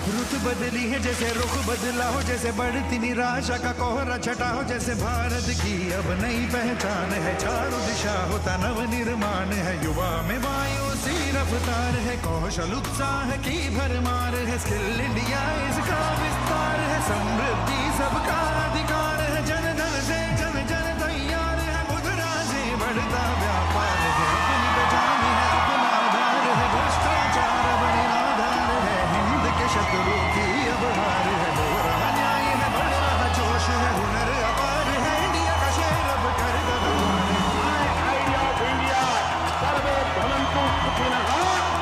रुत बदली है जैसे रुख बदला हो, जैसे बढ़ती निराशा का कोहरा छटा हो, जैसे भारत की अब नई पहचान है, चारों दिशा होता नव निर्माण है, युवा में वायु सी रफ्तार है, कौशल उत्साह की भरमार है, स्किल इंडिया इसका विस्तार है, समृद्धि सबका अधिकार है, जन धन से जन जन तैयार है, मुद्रा से बढ़ता व्यापार है, अपनी पहचान है अपना आधार है, भ्रष्टाचार अब निराधार है, हिंद के शत्रु की अब हार है, हो रहा न्याय है बढ़ रहा जोश है, हुनर अपार है, इंडिया का शेर अब कर दरबार है। आइडिया ऑफ इंडिया सर्वे भवन्तु सुखिनः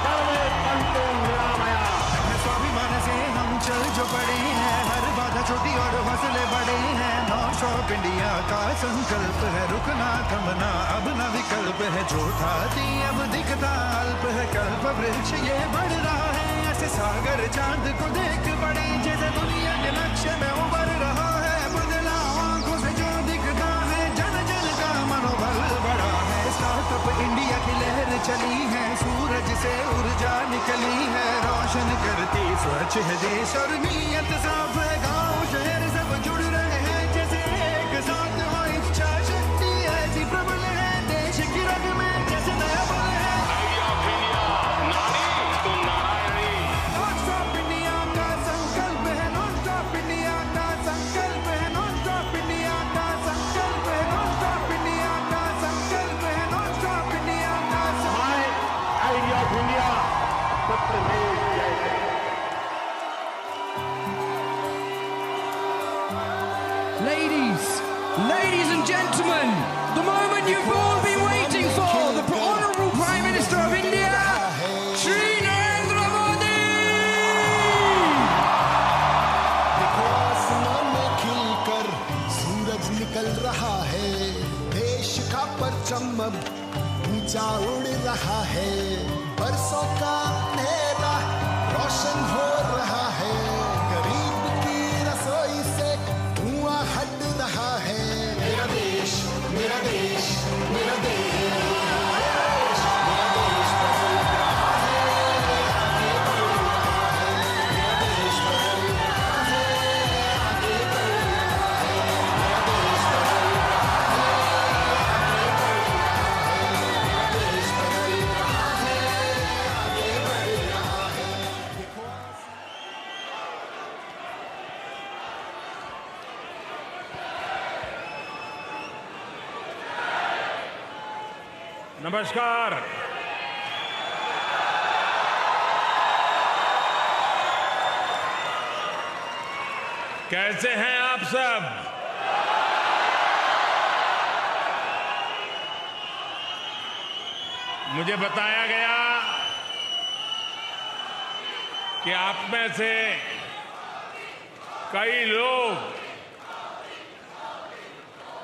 सर्वे सन्तु निरामयाः। स्वाभिमान से हम चल जो पड़े हैं, हर बाधा छोटी और हौसले बड़े हैं, नॉर्थ ऑफ इंडिया का संकल्प है, रुकना थमना अब न विकल्प है, जो था थी अब दिखता अल्प है, कल्प वृक्ष ये बढ़ रहा है, ऐसे सागर चांद को देख पड़े, जैसे दुनिया के लक्ष्य में उभर रहा है, बदला आंखों से जो दिखता है, जन जन का मनोबल बढ़ा है, स्टार्टअप इंडिया की लहर चली है, सूरज से ऊर्जा निकली है, रोशन करती स्वच्छ है देश और नीयत साफ है, गांव शहर सब जुड़ रहे हैं, जैसे एक साथ हो इच्छा शक्ति ऐसी प्रबल है, देश की रग में जैसे नया बल है। आइडिया ऑफ इंडिया नारी तो नारायणी। नॉन स्टॉप इंडिया का संकल्प है, नॉन स्टॉप इंडिया का संकल्प है, नॉन स्टॉप इंडिया का संकल्प है, नॉन स्टॉप इंडिया का संकल्प है, नॉन स्टॉप इंडिया का संकल्प। आइडिया ऑफ इंडिया सत्यमेव जयते। Ladies and gentlemen, the moment you've all been waiting for, the Honourable Prime Minister of India, Shri Narendra Modi! देखो आसमान में खिलकर सूरज निकल रहा है, देश का परचम अब ऊंचा उड़ रहा है, बरसों का अंधेरा रोशन हो रहा है, गरीब की रसोई से धुआं हट रहा है, मेरा देश मेरा देश मेरा देश, मेरा देश बदल रहा है, आगे बढ़ रहा है, मेरा देश बदल रहा है, आगे बढ़ रहा है, मेरा देश बदल रहा है, आगे बढ़ रहा है, मेरा देश बदल रहा है, आगे बढ़ रहा है। देखो नमस्कार। कैसे हैं आप सब? मुझे बताया गया कि आप में से कई लोग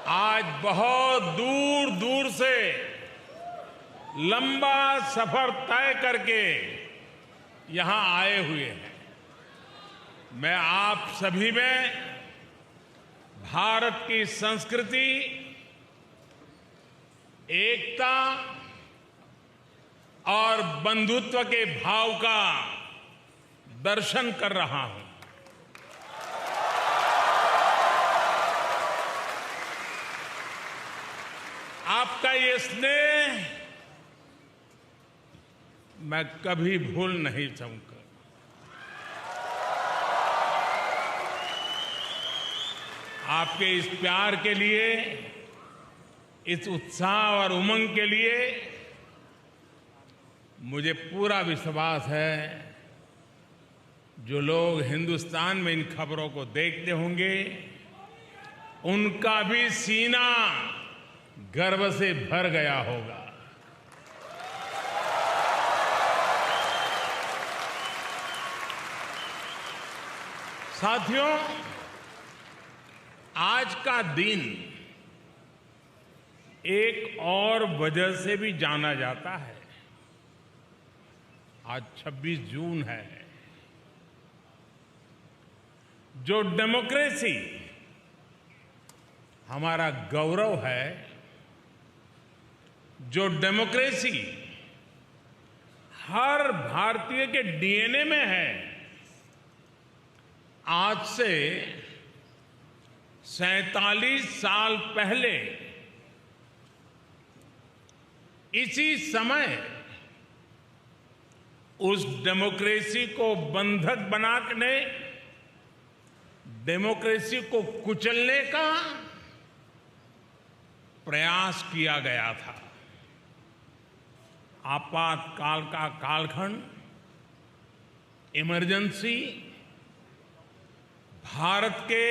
आज बहुत दूर दूर से लंबा सफर तय करके यहां आए हुए हैं। मैं आप सभी में भारत की संस्कृति, एकता और बंधुत्व के भाव का दर्शन कर रहा हूं। आपका ये स्नेह मैं कभी भूल नहीं सकूंगा। आपके इस प्यार के लिए, इस उत्साह और उमंग के लिए मुझे पूरा विश्वास है जो लोग हिंदुस्तान में इन खबरों को देखते होंगे उनका भी सीना गर्व से भर गया होगा। साथियों, आज का दिन एक और वजह से भी जाना जाता है। आज 26 जून है। जो डेमोक्रेसी हमारा गौरव है, जो डेमोक्रेसी हर भारतीय के डीएनए में है, आज से 47 साल पहले इसी समय उस डेमोक्रेसी को बंधक बनाने, डेमोक्रेसी को कुचलने का प्रयास किया गया था। आपातकाल का कालखंड, इमरजेंसी, भारत के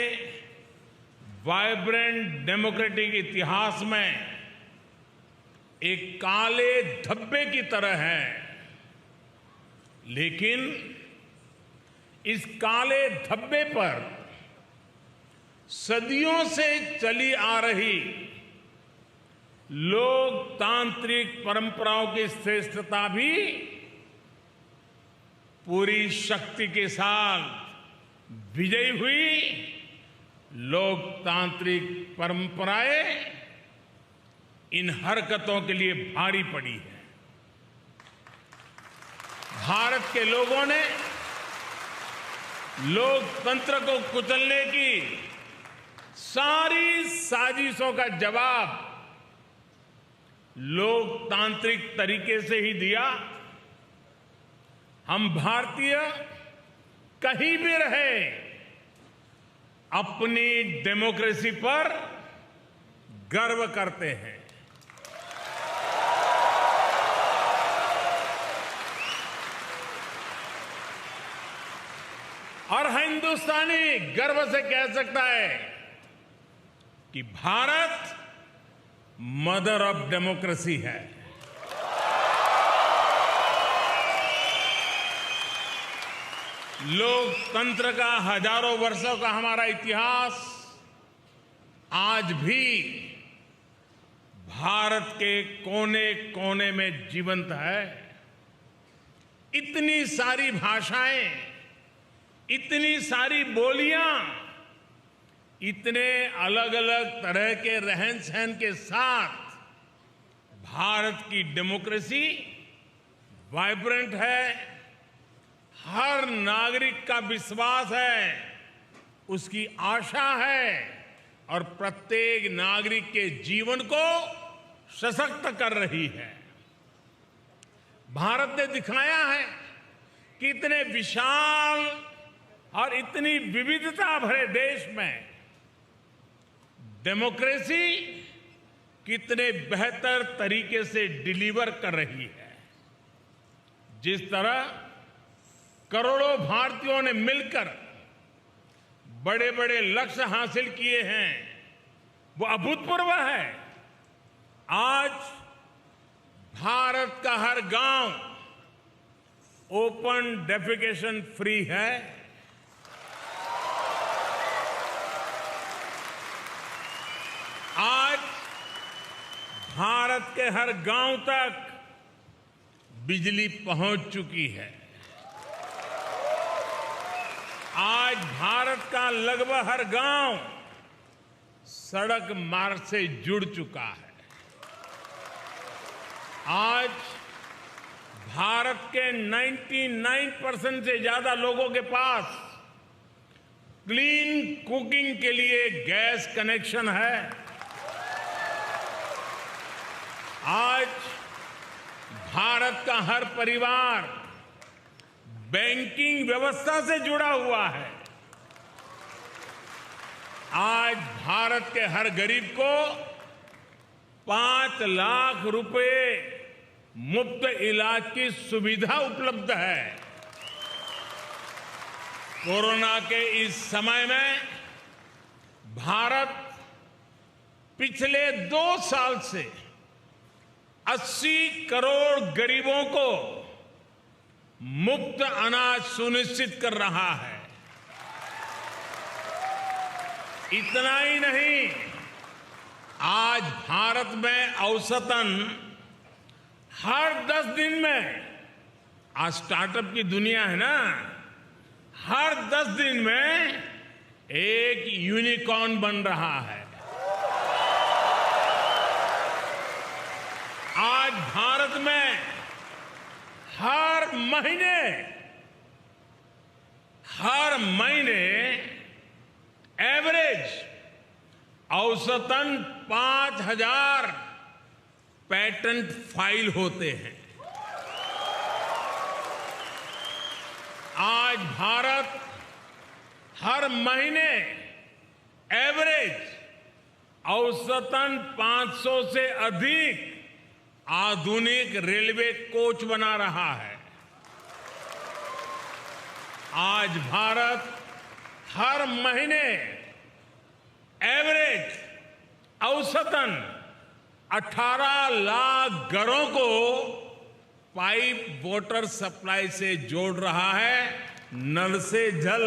वाइब्रेंट डेमोक्रेटिक इतिहास में एक काले धब्बे की तरह है। लेकिन इस काले धब्बे पर सदियों से चली आ रही लोकतांत्रिक परंपराओं की श्रेष्ठता भी पूरी शक्ति के साथ विजयी हुई। लोकतांत्रिक परंपराएं इन हरकतों के लिए भारी पड़ी है। भारत के लोगों ने लोकतंत्र को कुचलने की सारी साजिशों का जवाब लोकतांत्रिक तरीके से ही दिया। हम भारतीय कहीं भी रहे, अपनी डेमोक्रेसी पर गर्व करते हैं। और हिंदुस्तानी गर्व से कह सकता है कि भारत मदर ऑफ डेमोक्रेसी है। लोकतंत्र का हजारों वर्षों का हमारा इतिहास आज भी भारत के कोने कोने में जीवंत है। इतनी सारी भाषाएं, इतनी सारी बोलियां, इतने अलग अलग तरह के रहन सहन के साथ भारत की डेमोक्रेसी वाइब्रेंट है। हर नागरिक का विश्वास है, उसकी आशा है और प्रत्येक नागरिक के जीवन को सशक्त कर रही है। भारत ने दिखाया है कि इतने विशाल और इतनी विविधता भरे देश में डेमोक्रेसी कितने बेहतर तरीके से डिलीवर कर रही है। जिस तरह करोड़ों भारतीयों ने मिलकर बड़े बड़े लक्ष्य हासिल किए हैं, वो अभूतपूर्व है। आज भारत का हर गांव ओपन डेफिकेशन फ्री है। आज भारत के हर गांव तक बिजली पहुंच चुकी है। आज भारत का लगभग हर गांव सड़क मार्ग से जुड़ चुका है। आज भारत के 99% से ज्यादा लोगों के पास क्लीन कुकिंग के लिए गैस कनेक्शन है। आज भारत का हर परिवार बैंकिंग व्यवस्था से जुड़ा हुआ है। आज भारत के हर गरीब को 5 लाख रुपए मुफ्त इलाज की सुविधा उपलब्ध है। कोरोना के इस समय में भारत पिछले 2 साल से 80 करोड़ गरीबों को मुफ्त अनाज सुनिश्चित कर रहा है। इतना ही नहीं, आज भारत में औसतन हर 10 दिन में, आज स्टार्टअप की दुनिया है ना, हर 10 दिन में एक यूनिकॉर्न बन रहा है। आज भारत में हर महीने एवरेज औसतन 5,000 पेटेंट फाइल होते हैं। आज भारत हर महीने एवरेज औसतन 500 से अधिक आधुनिक रेलवे कोच बना रहा है। आज भारत हर महीने एवरेज औसतन 18 लाख घरों को पाइप वाटर सप्लाई से जोड़ रहा है, नल से जल।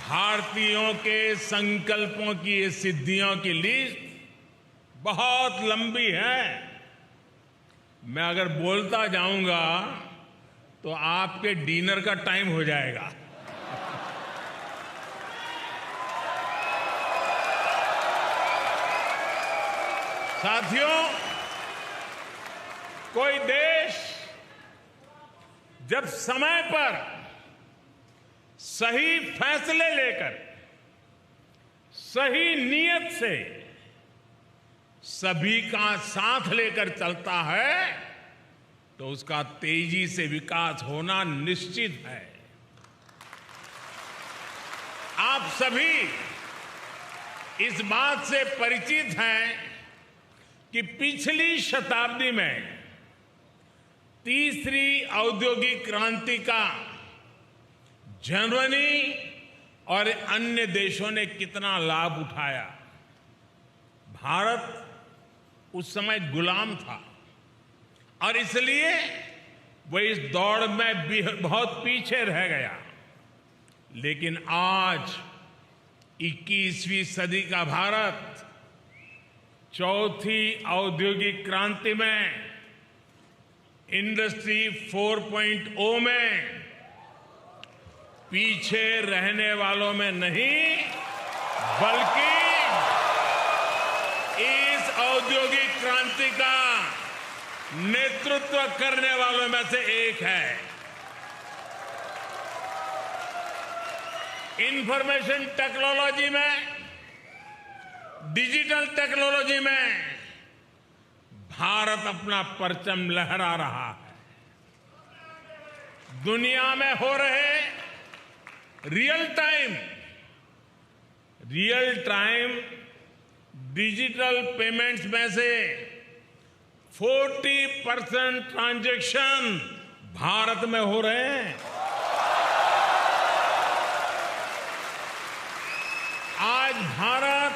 भारतीयों के संकल्पों की ये सिद्धियों की लिस्ट बहुत लंबी है। मैं अगर बोलता जाऊंगा तो आपके डिनर का टाइम हो जाएगा। साथियों, कोई देश जब समय पर सही फैसले लेकर सही नीयत से सभी का साथ लेकर चलता है तो उसका तेजी से विकास होना निश्चित है। आप सभी इस बात से परिचित हैं कि पिछली शताब्दी में तीसरी औद्योगिक क्रांति का जर्मनी और अन्य देशों ने कितना लाभ उठाया। भारत उस समय गुलाम था और इसलिए वो इस दौड़ में बहुत पीछे रह गया। लेकिन आज 21वीं सदी का भारत चौथी औद्योगिक क्रांति में इंडस्ट्री 4.0 में पीछे रहने वालों में नहीं बल्कि इस औद्योगिक क्रांति का नेतृत्व करने वालों में से एक है। इंफॉर्मेशन टेक्नोलॉजी में, डिजिटल टेक्नोलॉजी में भारत अपना परचम लहरा रहा है। दुनिया में हो रहे रियल टाइम डिजिटल पेमेंट्स में से 40% ट्रांजैक्शन भारत में हो रहे हैं। आज भारत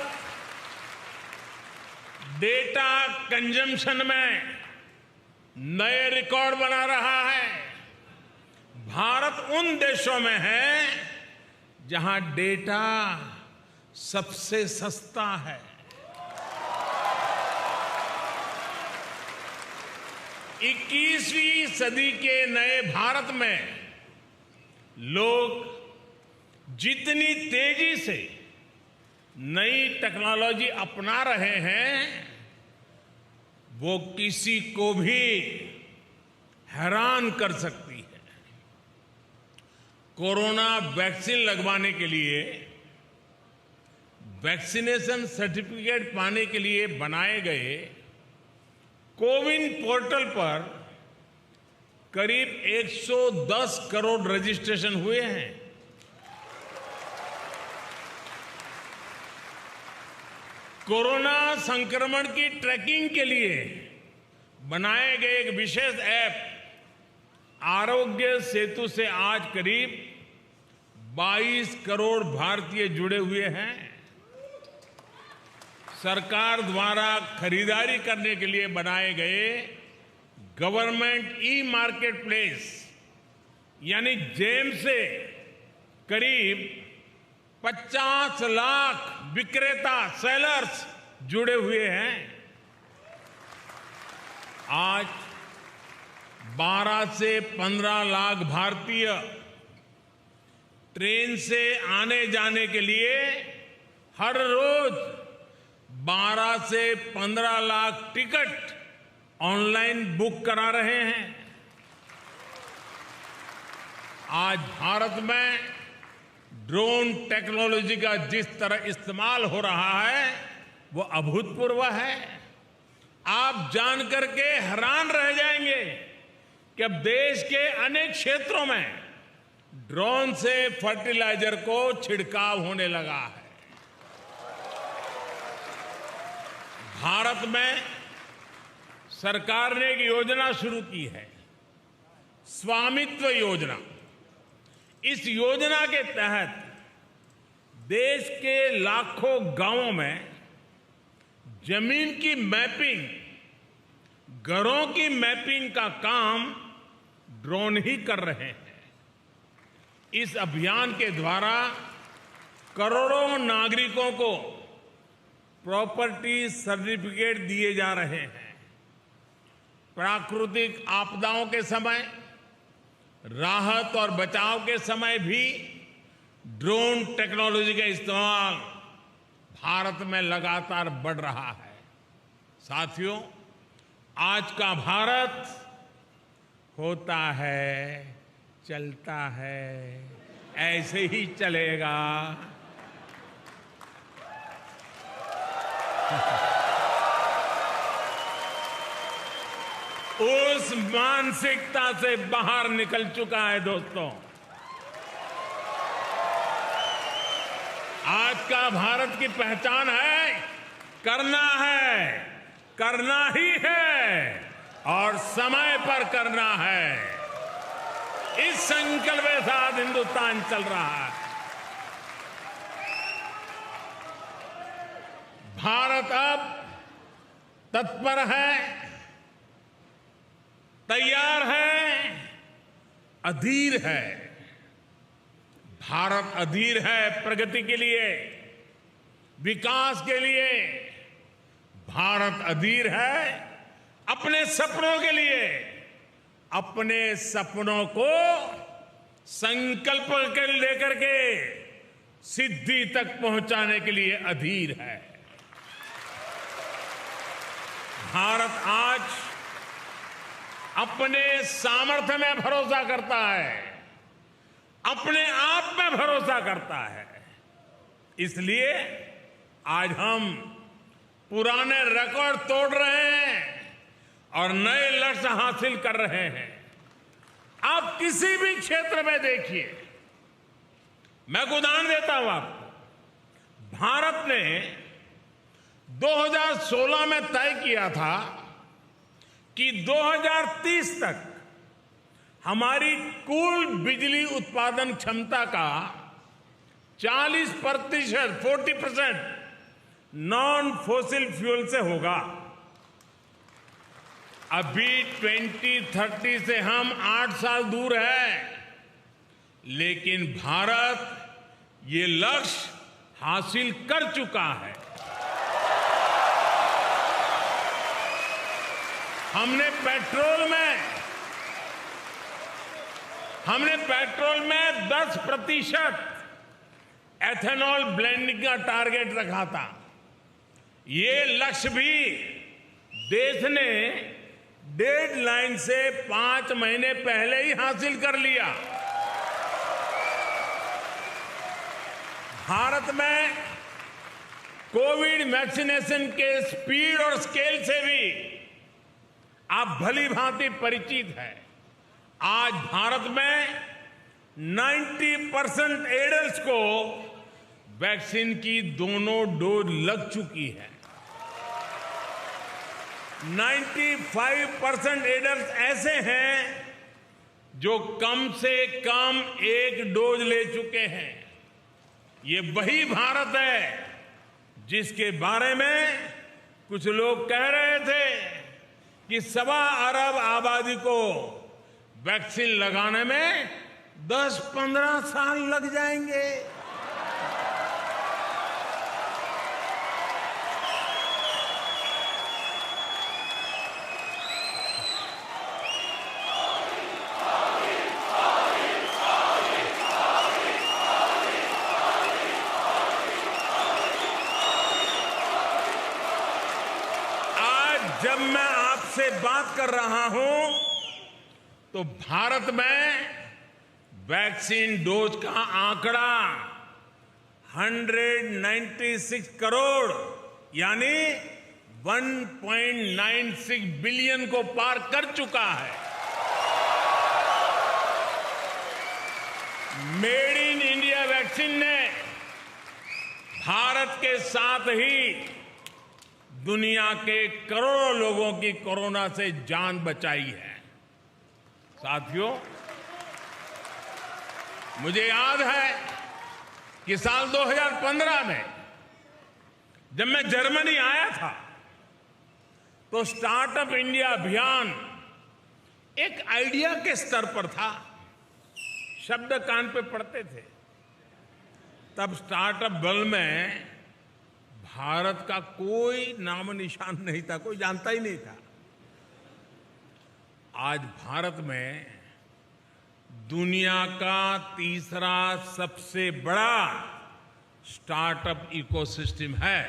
डेटा कंजम्पशन में नए रिकॉर्ड बना रहा है। भारत उन देशों में है जहां डेटा सबसे सस्ता है। 21वीं सदी के नए भारत में लोग जितनी तेजी से नई टेक्नोलॉजी अपना रहे हैं वो किसी को भी हैरान कर सकती है। कोरोना वैक्सीन लगवाने के लिए वैक्सीनेशन सर्टिफिकेट पाने के लिए बनाए गए कोविन पोर्टल पर करीब 110 करोड़ रजिस्ट्रेशन हुए हैं। कोरोना संक्रमण की ट्रैकिंग के लिए बनाए गए एक विशेष ऐप आरोग्य सेतु से आज करीब 22 करोड़ भारतीय जुड़े हुए हैं। सरकार द्वारा खरीदारी करने के लिए बनाए गए गवर्नमेंट ई मार्केट प्लेस यानी जेम से करीब 50 लाख विक्रेता सेलर्स जुड़े हुए हैं। आज 12 से 15 लाख भारतीय ट्रेन से आने जाने के लिए हर रोज 12 से 15 लाख टिकट ऑनलाइन बुक करा रहे हैं। आज भारत में ड्रोन टेक्नोलॉजी का जिस तरह इस्तेमाल हो रहा है वो अभूतपूर्व है। आप जानकर के हैरान रह जाएंगे कि अब देश के अनेक क्षेत्रों में ड्रोन से फर्टिलाइजर को छिड़काव होने लगा है। भारत में सरकार ने एक योजना शुरू की है, स्वामित्व योजना। इस योजना के तहत देश के लाखों गांवों में जमीन की मैपिंग, घरों की मैपिंग का काम ड्रोन ही कर रहे हैं। इस अभियान के द्वारा करोड़ों नागरिकों को प्रॉपर्टी सर्टिफिकेट दिए जा रहे हैं। प्राकृतिक आपदाओं के समय, राहत और बचाव के समय भी ड्रोन टेक्नोलॉजी का इस्तेमाल भारत में लगातार बढ़ रहा है। साथियों, आज का भारत होता है, चलता है, ऐसे ही चलेगा। उस मानसिकता से बाहर निकल चुका है दोस्तों। आज का भारत की पहचान है, करना ही है और समय पर करना है। इस संकल्प के साथ हिंदुस्तान चल रहा है। भारत अब तत्पर है, तैयार है, अधीर है। भारत अधीर है प्रगति के लिए, विकास के लिए। भारत अधीर है अपने सपनों के लिए, अपने सपनों को संकल्प के लेकर के सिद्धि तक पहुंचाने के लिए अधीर है। भारत आज अपने सामर्थ्य में भरोसा करता है, अपने आप में भरोसा करता है। इसलिए आज हम पुराने रिकॉर्ड तोड़ रहे हैं और नए लक्ष्य हासिल कर रहे हैं। आप किसी भी क्षेत्र में देखिए, मैं एक उदाहरण देता हूं आपको। भारत ने 2016 में तय किया था कि 2030 तक हमारी कुल बिजली उत्पादन क्षमता का 40%, 40% नॉन फॉसिल फ्यूल से होगा। अभी 2030 से हम 8 साल दूर हैं, लेकिन भारत ये लक्ष्य हासिल कर चुका है। हमने पेट्रोल में 10% एथेनॉल ब्लेंडिंग का टारगेट रखा था। ये लक्ष्य भी देश ने डेडलाइन से 5 महीने पहले ही हासिल कर लिया। भारत में कोविड वैक्सीनेशन के स्पीड और स्केल से भी आप भली भांति परिचित हैं। आज भारत में 90% एडल्ट्स को वैक्सीन की दोनों डोज लग चुकी है। 95% एडल्ट्स ऐसे हैं जो कम से कम 1 डोज ले चुके हैं। ये वही भारत है जिसके बारे में कुछ लोग कह रहे थे कि 1.25 अरब आबादी को वैक्सीन लगाने में 10-15 साल लग जाएंगे। जब मैं आपसे बात कर रहा हूं तो भारत में वैक्सीन डोज का आंकड़ा 196 करोड़ यानी 1.96 बिलियन को पार कर चुका है। मेड इन इंडिया वैक्सीन ने भारत के साथ ही दुनिया के करोड़ों लोगों की कोरोना से जान बचाई है। साथियों, मुझे याद है कि साल 2015 में जब मैं जर्मनी आया था तो स्टार्टअप इंडिया अभियान एक आइडिया के स्तर पर था, शब्द कान पे पड़ते थे। तब स्टार्टअप वर्ल्ड में भारत का कोई नाम निशान नहीं था, कोई जानता ही नहीं था। आज भारत में दुनिया का तीसरा सबसे बड़ा स्टार्टअप इकोसिस्टम है।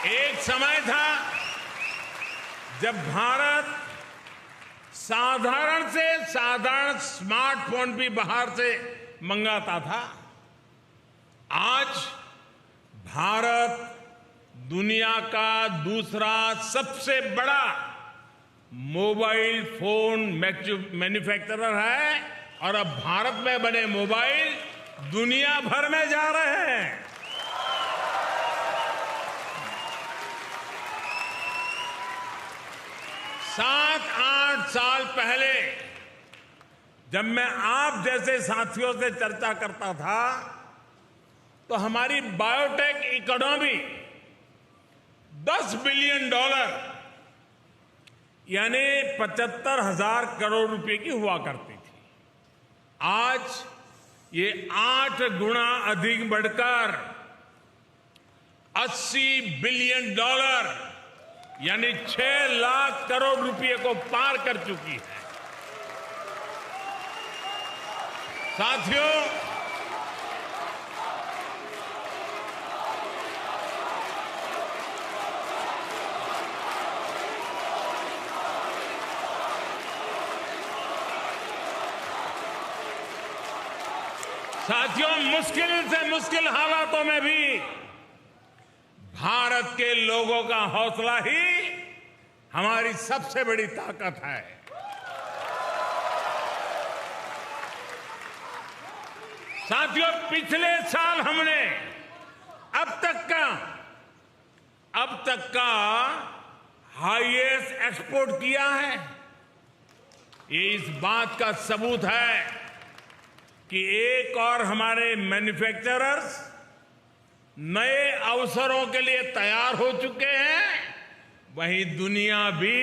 एक समय था जब भारत साधारण से साधारण स्मार्टफोन भी बाहर से मंगाता था। आज भारत दुनिया का दूसरा सबसे बड़ा मोबाइल फोन मैन्युफैक्चरर है और अब भारत में बने मोबाइल दुनिया भर में जा रहे हैं। सात आठ साल पहले जब मैं आप जैसे साथियों से चर्चा करता था तो हमारी बायोटेक इकोनॉमी $10 बिलियन यानी 75,000 करोड़ रुपए की हुआ करती थी। आज ये 8 गुना अधिक बढ़कर $80 बिलियन यानी 6 लाख करोड़ रुपए को पार कर चुकी है। साथियों, मुश्किल से मुश्किल हालातों में भी भारत के लोगों का हौसला ही हमारी सबसे बड़ी ताकत है। साथियों, पिछले साल हमने अब तक का हाईएस्ट एक्सपोर्ट किया है। ये इस बात का सबूत है कि एक और हमारे मैन्युफैक्चरर्स नए अवसरों के लिए तैयार हो चुके हैं, वहीं दुनिया भी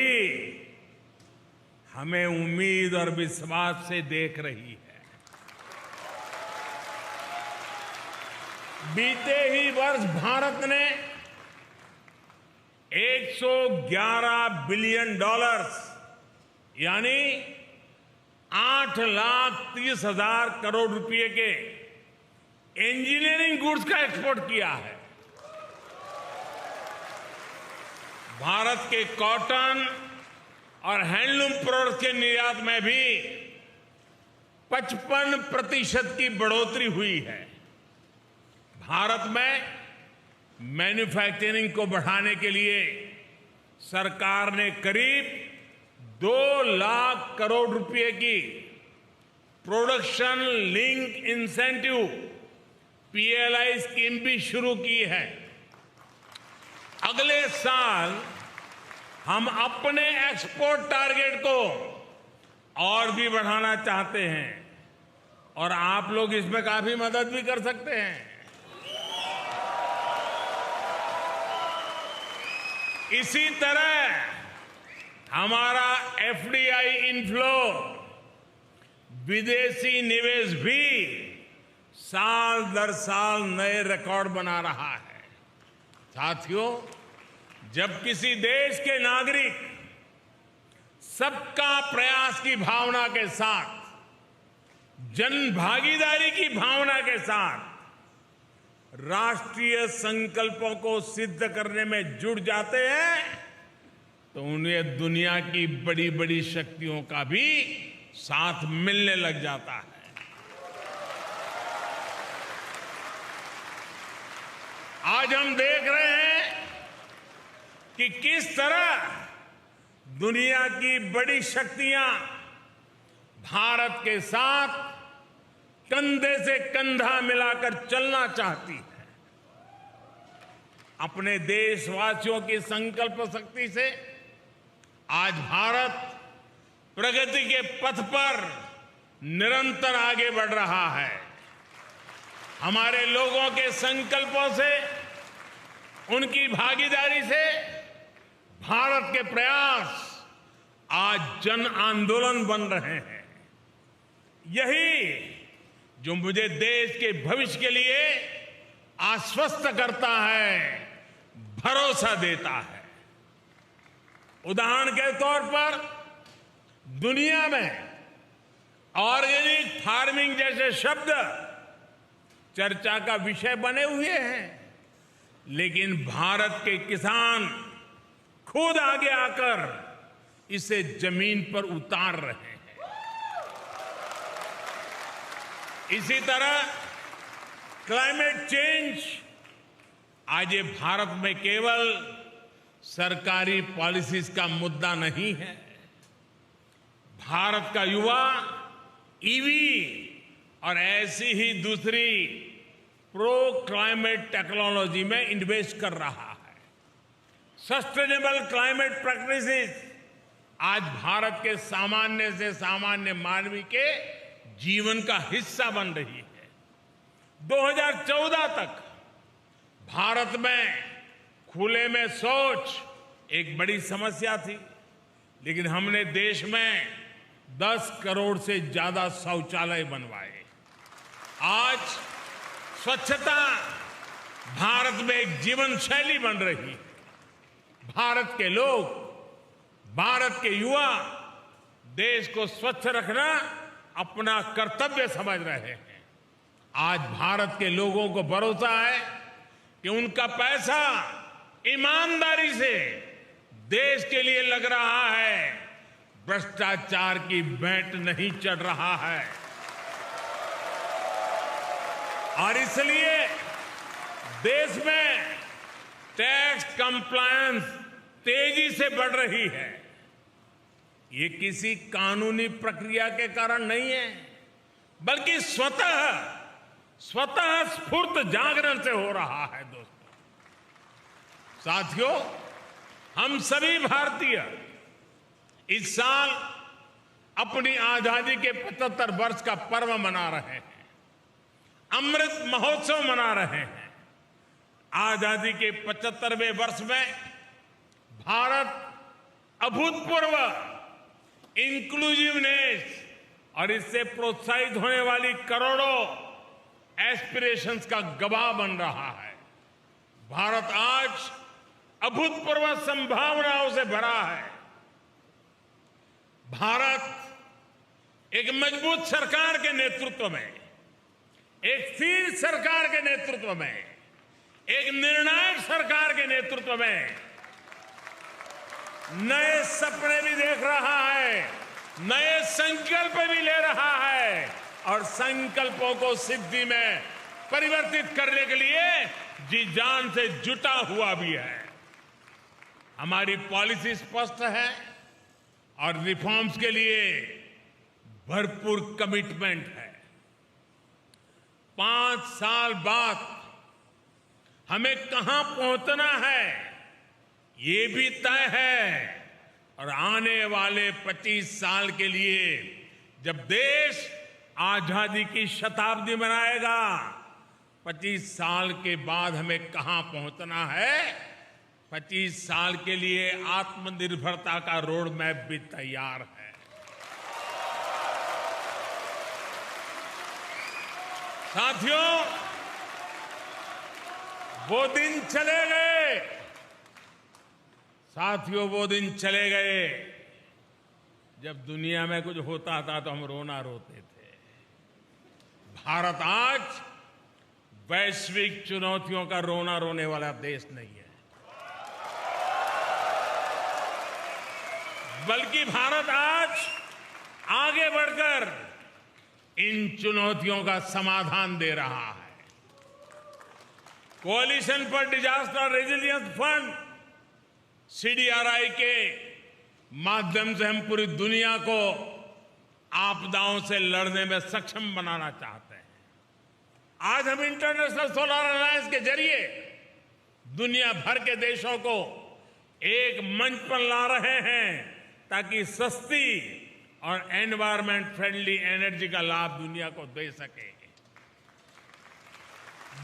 हमें उम्मीद और विश्वास से देख रही है। बीते ही वर्ष भारत ने $111 बिलियन यानी 8,30,000 करोड़ रुपए के इंजीनियरिंग गुड्स का एक्सपोर्ट किया है। भारत के कॉटन और हैंडलूम प्रोडक्ट्स के निर्यात में भी 55% की बढ़ोतरी हुई है। भारत में मैन्युफैक्चरिंग को बढ़ाने के लिए सरकार ने करीब 2 लाख करोड़ रुपए की production link incentive PLI scheme भी शुरू की है। अगले साल हम अपने एक्सपोर्ट टारगेट को और भी बढ़ाना चाहते हैं और आप लोग इसमें काफी मदद भी कर सकते हैं। इसी तरह हमारा FDI इनफ्लो, विदेशी निवेश भी साल दर साल नए रिकॉर्ड बना रहा है। साथियों, जब किसी देश के नागरिक सबका प्रयास की भावना के साथ, जन भागीदारी की भावना के साथ राष्ट्रीय संकल्पों को सिद्ध करने में जुट जाते हैं तो उन्हें दुनिया की बड़ी बड़ी शक्तियों का भी साथ मिलने लग जाता है। आज हम देख रहे हैं कि किस तरह दुनिया की बड़ी शक्तियां भारत के साथ कंधे से कंधा मिलाकर चलना चाहती है। अपने देशवासियों की संकल्प शक्ति से आज भारत प्रगति के पथ पर निरंतर आगे बढ़ रहा है। हमारे लोगों के संकल्पों से, उनकी भागीदारी से भारत के प्रयास आज जन आंदोलन बन रहे हैं। यही जो मुझे देश के भविष्य के लिए आश्वस्त करता है, भरोसा देता है। उदाहरण के तौर पर दुनिया में ऑर्गेनिक फार्मिंग जैसे शब्द चर्चा का विषय बने हुए हैं, लेकिन भारत के किसान खुद आगे आकर इसे जमीन पर उतार रहे हैं। इसी तरह क्लाइमेट चेंज आज ये भारत में केवल सरकारी पॉलिसीज का मुद्दा नहीं है। भारत का युवा ईवी और ऐसी ही दूसरी प्रो क्लाइमेट टेक्नोलॉजी में इन्वेस्ट कर रहा है। सस्टेनेबल क्लाइमेट प्रैक्टिसेस आज भारत के सामान्य से सामान्य मानवी के जीवन का हिस्सा बन रही है। 2014 तक भारत में खुले में शौच एक बड़ी समस्या थी, लेकिन हमने देश में 10 करोड़ से ज्यादा शौचालय बनवाए। आज स्वच्छता भारत में एक जीवन शैली बन रही है। भारत के लोग, भारत के युवा देश को स्वच्छ रखना अपना कर्तव्य समझ रहे हैं। आज भारत के लोगों को भरोसा है कि उनका पैसा ईमानदारी से देश के लिए लग रहा है, भ्रष्टाचार की भेंट नहीं चढ़ रहा है। और इसलिए देश में टैक्स कंप्लायंस तेजी से बढ़ रही है। ये किसी कानूनी प्रक्रिया के कारण नहीं है, बल्कि स्वतः स्फूर्त जागरण से हो रहा है। दोस्तों, साथियों, हम सभी भारतीय इस साल अपनी आजादी के 75 वर्ष का पर्व मना रहे हैं, अमृत महोत्सव मना रहे हैं। आजादी के 75वें वर्ष में भारत अभूतपूर्व इंक्लूसिवनेस और इससे प्रोत्साहित होने वाली करोड़ों एस्पिरेशंस का गवाह बन रहा है। भारत आज अभूतपूर्व संभावनाओं से भरा है। भारत एक मजबूत सरकार के नेतृत्व में, एक स्थिर सरकार के नेतृत्व में, एक निर्णायक सरकार के नेतृत्व में नए सपने भी देख रहा है, नए संकल्प भी ले रहा है और संकल्पों को सिद्धि में परिवर्तित करने के लिए जी जान से जुटा हुआ भी है। हमारी पॉलिसी स्पष्ट है और रिफॉर्म्स के लिए भरपूर कमिटमेंट है। 5 साल बाद हमें कहां पहुंचना है ये भी तय है, और आने वाले 25 साल के लिए जब देश आजादी की शताब्दी मनाएगा, 25 साल के बाद हमें कहां पहुंचना है, 25 साल के लिए आत्मनिर्भरता का रोड मैप भी तैयार है। साथियों, वो दिन चले गए, साथियों वो दिन चले गए जब दुनिया में कुछ होता था तो हम रोना रोते थे। भारत आज वैश्विक चुनौतियों का रोना रोने वाला देश नहीं है। बल्कि भारत आज आगे बढ़कर इन चुनौतियों का समाधान दे रहा है। कोalition for disaster resilience fund CDRI के माध्यम से हम पूरी दुनिया को आपदाओं से लड़ने में सक्षम बनाना चाहते हैं। आज हम इंटरनेशनल सोलर अलायंस के जरिए दुनिया भर के देशों को एक मंच पर ला रहे हैं ताकि सस्ती और एनवायरमेंट फ्रेंडली एनर्जी का लाभ दुनिया को दे सके।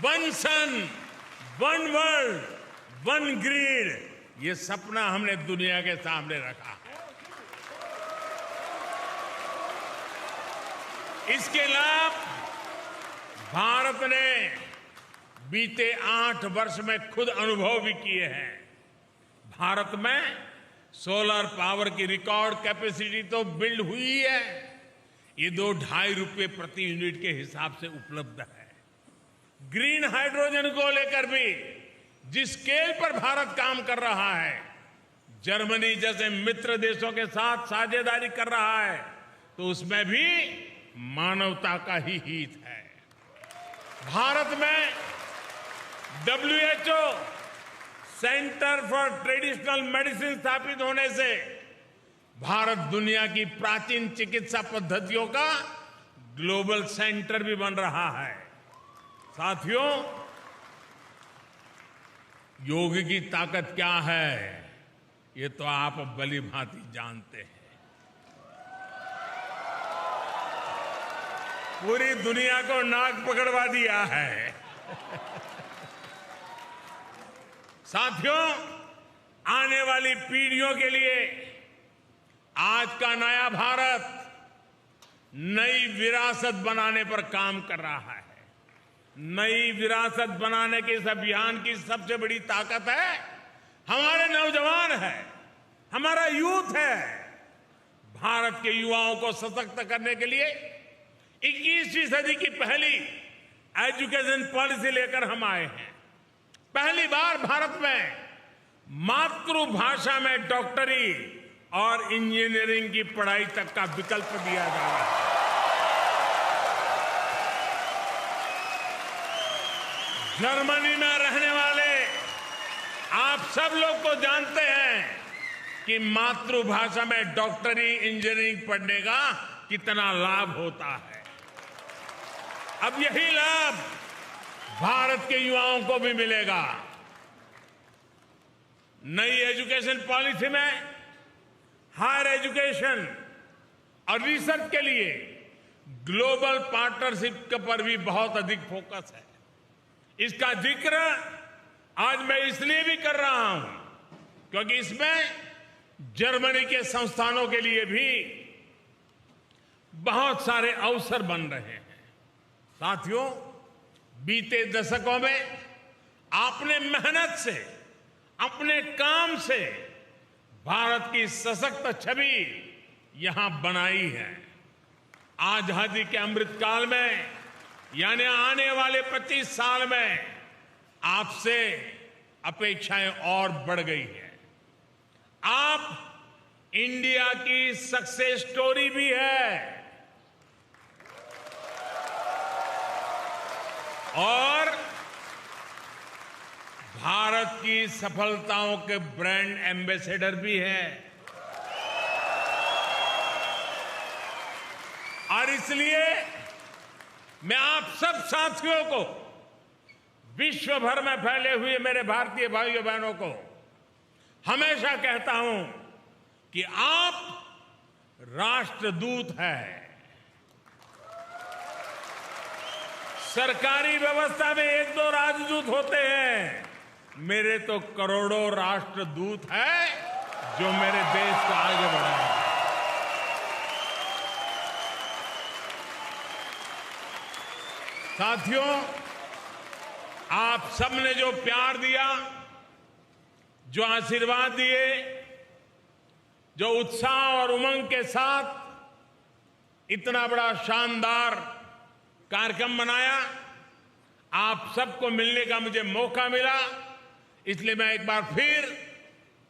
वन सन, वन वर्ल्ड, वन ग्रिड, ये सपना हमने दुनिया के सामने रखा है। इसके लाभ भारत ने बीते 8 वर्ष में खुद अनुभव भी किए हैं। भारत में सोलर पावर की रिकॉर्ड कैपेसिटी तो बिल्ड हुई है, ये 2-2.5 रुपए प्रति यूनिट के हिसाब से उपलब्ध है। ग्रीन हाइड्रोजन को लेकर भी जिस स्केल पर भारत काम कर रहा है, जर्मनी जैसे मित्र देशों के साथ साझेदारी कर रहा है, तो उसमें भी मानवता का ही हित है। भारत में WHO centre for traditional medicine स्थापित होने से भारत दुनिया की प्राचीन चिकित्सा पद्धतियों का ग्लोबल सेंटर भी बन रहा है। साथियों, योग की ताकत क्या है, ये तो आप भली भांति जानते हैं। पूरी दुनिया को नाक पकड़वा दिया है। साथियों, आने वाली पीढ़ियों के लिए आज का नया भारत नई विरासत बनाने पर काम कर रहा है। नई विरासत बनाने के इस अभियान की सबसे बड़ी ताकत है हमारे नौजवान है, हमारा यूथ है। भारत के युवाओं को सशक्त करने के लिए 21वीं सदी की पहली एजुकेशन पॉलिसी लेकर हम आए हैं। पहली बार भारत में मातृभाषा में डॉक्टरी और इंजीनियरिंग की पढ़ाई तक का विकल्प दिया जा रहा है। जर्मनी में रहने वाले आप सब लोग तो जानते हैं कि मातृभाषा में डॉक्टरी इंजीनियरिंग पढ़ने का कितना लाभ होता है। अब यही लाभ भारत के युवाओं को भी मिलेगा। नई एजुकेशन पॉलिसी में हायर एजुकेशन और रिसर्च के लिए ग्लोबल पार्टनरशिप पर भी बहुत अधिक फोकस है। इसका जिक्र आज मैं इसलिए भी कर रहा हूं क्योंकि इसमें जर्मनी के संस्थानों के लिए भी बहुत सारे अवसर बन रहे हैं। साथियों, बीते दशकों में आपने मेहनत से, अपने काम से भारत की सशक्त छवि यहां बनाई है। आजादी के अमृतकाल में यानी आने वाले 25 साल में आपसे अपेक्षाएं और बढ़ गई है। आप इंडिया की सक्सेस स्टोरी भी है और भारत की सफलताओं के ब्रांड एम्बेसडर भी है। और इसलिए मैं आप सब साथियों को, विश्व भर में फैले हुए मेरे भारतीय भाइयों बहनों को हमेशा कहता हूं कि आप राष्ट्रदूत हैं। सरकारी व्यवस्था में 1-2 राजदूत होते हैं, मेरे तो करोड़ों राष्ट्रदूत हैं जो मेरे देश को आगे बढ़ाएंगे। साथियों, आप सबने जो प्यार दिया, जो आशीर्वाद दिए, जो उत्साह और उमंग के साथ इतना बड़ा शानदार कार्यक्रम बनाया, आप सबको मिलने का मुझे मौका मिला। इसलिए मैं एक बार फिर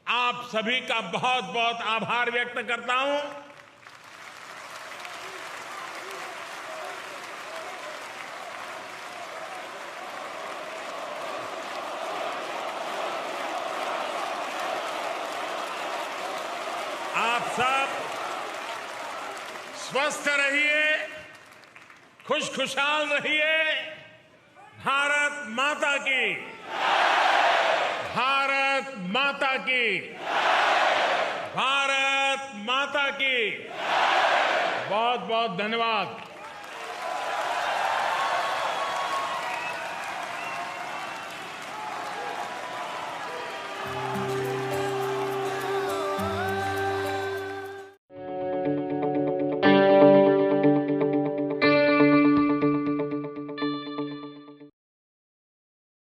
आप सभी का बहुत बहुत आभार व्यक्त करता हूं। आप सब स्वस्थ रहिए, खुशखुशाल रहिए। भारत माता की, भारत माता की, भारत माता की। बहुत बहुत धन्यवाद।